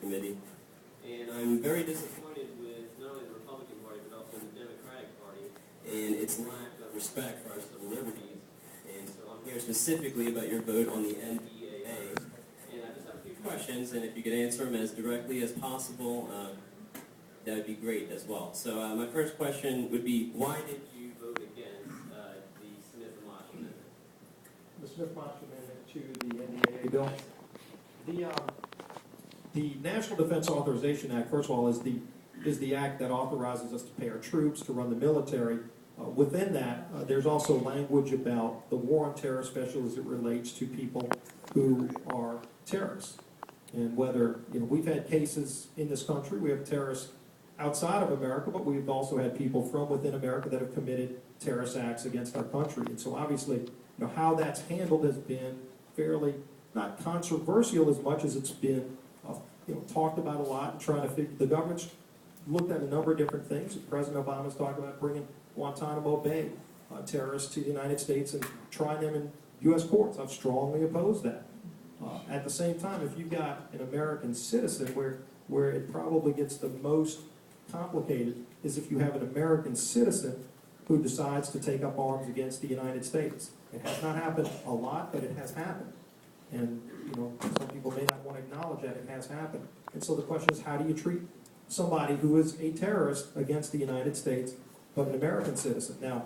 Committee, and I'm very disappointed with not only the Republican Party but also the Democratic Party and its lack of respect for our civil liberties. And so I'm here specifically about your vote on the N.D.A.A. And I just have a few questions, and if you could answer them as directly as possible, that would be great as well. So my first question would be, why did you vote against the Smith-Amash Amendment? The Smith-Amash Amendment to the N.D.A.A. bill. The National Defense Authorization Act, first of all, is the act that authorizes us to pay our troops, to run the military. Within that, there's also language about the war on terror, especially as it relates to people who are terrorists. And whether, we've had cases in this country, we have terrorists outside of America, but we've also had people from within America that have committed terrorist acts against our country. And so obviously, how that's handled has been fairly, not controversial as much as it's been talked about a lot and trying to figure. The government's looked at a number of different things. President Obama's talked about bringing Guantanamo Bay terrorists to the United States and trying them in U.S. courts. I've strongly opposed that. At the same time, if you've got an American citizen, where it probably gets the most complicated is if you have an American citizen who decides to take up arms against the United States. It has not happened a lot, but it has happened. And, some people may not want to acknowledge that it has happened. And so the question is, how do you treat somebody who is a terrorist against the United States, but an American citizen? Now,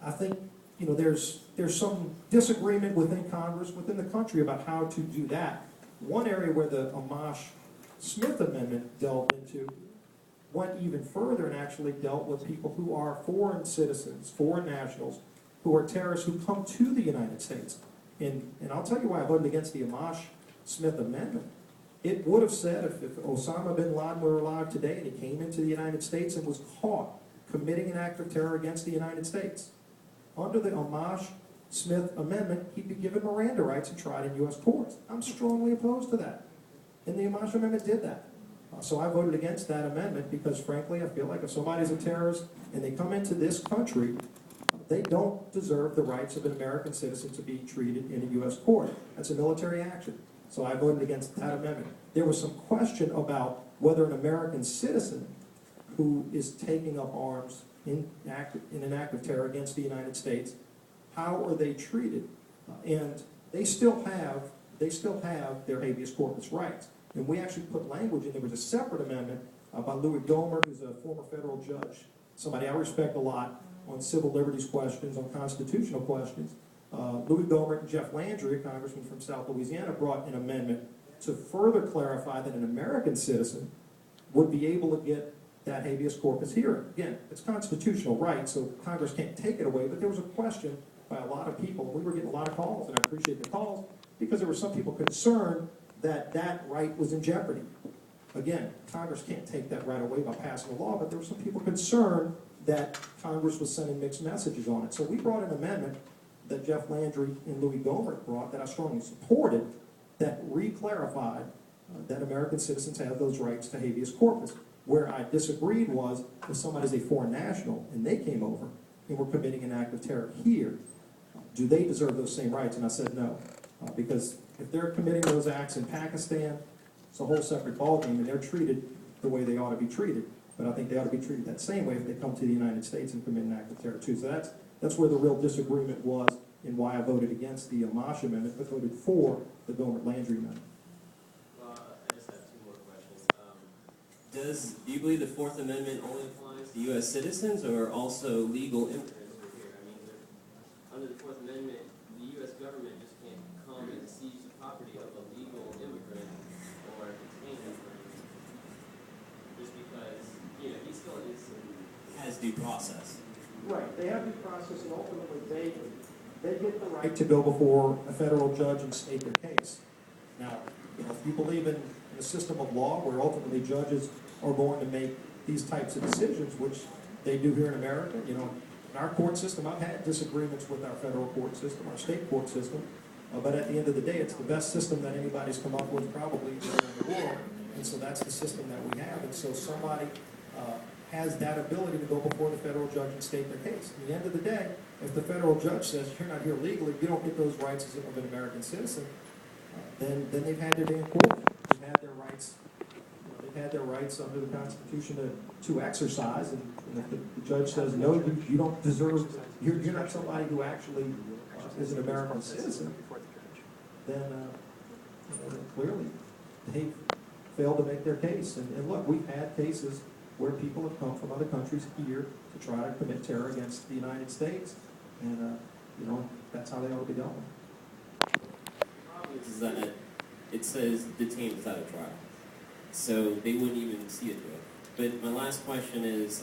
I think, there's some disagreement within Congress, within the country, about how to do that. One area where the Amash-Smith Amendment delved into went even further and actually dealt with people who are foreign citizens, foreign nationals, who are terrorists who come to the United States. And I'll tell you why I voted against the Amash-Smith Amendment. It would have said if Osama bin Laden were alive today and he came into the United States and was caught committing an act of terror against the United States, under the Amash-Smith Amendment, he'd be given Miranda rights and tried in U.S. courts. I'm strongly opposed to that. And the Amash Amendment did that. So I voted against that amendment because, frankly, I feel like if somebody's a terrorist and they come into this country, they don't deserve the rights of an American citizen to be treated in a U.S. court. That's a military action. So I voted against that amendment. There was some question about whether an American citizen who is taking up arms in an act of terror against the United States, how are they treated? And they still have their habeas corpus rights. And we actually put language in. There was a separate amendment by Louis Gohmert, who's a former federal judge, somebody I respect a lot on civil liberties questions, on constitutional questions. Louis Gohmert and Jeff Landry, a congressman from South Louisiana, brought an amendment to further clarify that an American citizen would be able to get that habeas corpus hearing. Again, it's constitutional right, so Congress can't take it away, but there was a question by a lot of people. We were getting a lot of calls, and I appreciate the calls, because there were some people concerned that that right was in jeopardy. Again, Congress can't take that right away by passing a law, but there were some people concerned that Congress was sending mixed messages on it. So we brought an amendment that Jeff Landry and Louis Gohmert brought that I strongly supported that re-clarified that American citizens have those rights to habeas corpus. Where I disagreed was if somebody's a foreign national and they came over and were committing an act of terror here, do they deserve those same rights? And I said no, because if they're committing those acts in Pakistan, it's a whole separate ballgame, and they're treated the way they ought to be treated. But I think they ought to be treated that same way if they come to the United States and commit an act of terror too. So that's where the real disagreement was and why I voted against the Amash Amendment, but voted for the Gohmert-Landry Amendment. Well, I just have two more questions. Do you believe the Fourth Amendment only applies to U.S. citizens or also legal immigrants over here? I mean, under the Fourth Amendment, the U.S. government just can't come and seize the property of a legal immigrant or detain him just because, he still has due process. Right, they have due process, and ultimately they get the right to go before a federal judge and state their case. Now, if you believe in a system of law where ultimately judges are going to make these types of decisions, which they do here in America, in our court system, I've had disagreements with our federal court system, our state court system, but at the end of the day, it's the best system that anybody's come up with probably in the world, and so that's the system that we have, and so somebody has that ability to go before the federal judge and state their case. At the end of the day, if the federal judge says you're not here legally, you don't get those rights as an American citizen, then they've had their day in court. They've had their rights. They've had their rights under the Constitution to exercise, and if the judge says, no, you don't deserve, you're not somebody who actually is an American citizen, then clearly they failed to make their case. And look, we've had cases where people have come from other countries here to try to commit terror against the United States, and that's how they ought to be dealt with. The problem is that it says detained without a trial, so they wouldn't even see it there. But my last question is,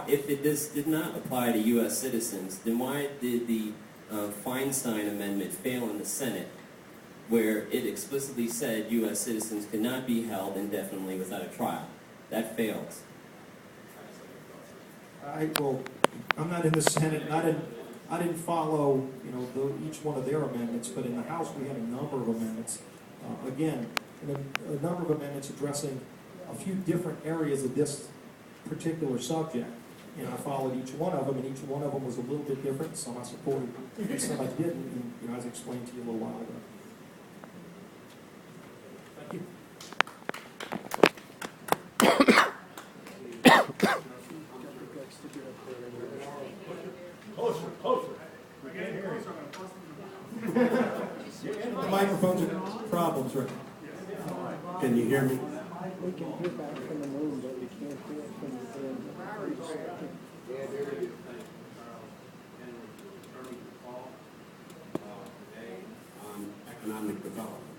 if this did not apply to U.S. citizens, then why did the Feinstein Amendment fail in the Senate, where it explicitly said U.S. citizens could not be held indefinitely without a trial? That failed. I'm not in the Senate, and I didn't follow, each one of their amendments, but in the House we had a number of amendments. Again, a number of amendments addressing a few different areas of this particular subject. And I followed each one of them, and each one of them was a little bit different. Some I supported, and some I didn't, and as I explained to you a little while ago. Thank you. Closer. I can't hear you. The microphones are problems right now. Can you hear me? We can hear back from the moon, but we can't hear it from the band. Today on economic development.